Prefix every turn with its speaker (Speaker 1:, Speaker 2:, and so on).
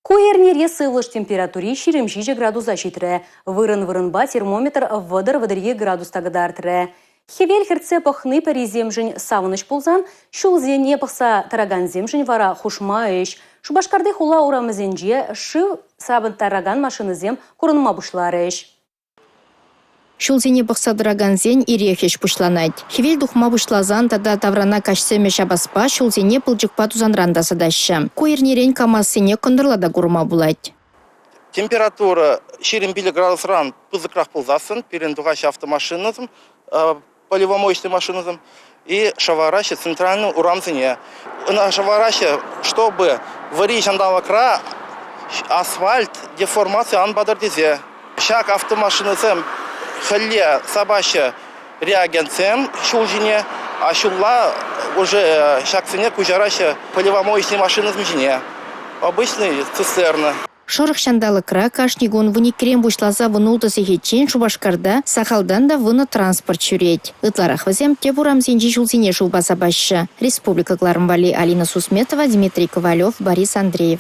Speaker 1: Куернере сывлыш температури 20 градуса читре. Вырын-вырынба термометр вăдăр-вăдăрге градустагы дартре. Хевел херце пăхны пăри земжень савыныч пулзан, шулзе пăхса тараган земжень вара хушма еш. Шубашкарды хула урамызенже шыв сабын тараган машинызем курынма бушларыш.
Speaker 2: Шулзене бақсадыраган зен ирехеш пушланайд. Хевел духма бушлазан тада таврана кашсеме шабаспа шулзене пылжықпа тузанранда садаща. Койернерен камассене кондырлада гурма булайд.
Speaker 3: Температура 20 градусран пызыкрах пылзасын, перен тугаш автомашинызм, поливомоечный машинызм и шавараще центральный урамзене. На шавараще, чтобы варить андалакра, асфальт, деформация анбадардизе. Шак автомашинызм халле сабаще реагенцем шулжине, а шулла уже шакцене кужараще поливомоечный машинызм жине. Обычный цистерна.
Speaker 2: Шорых шандалыкра кашнигон вуникрем бушлаза вунултасы хетчен Шубашкарда сахалдан да вуна транспорт чуреть. Ытларах вазем те бурамзенжи шулзине шулбаса башша. Республика Глармвали, Алина Сусметова, Дмитрий Ковалев, Борис Андреев.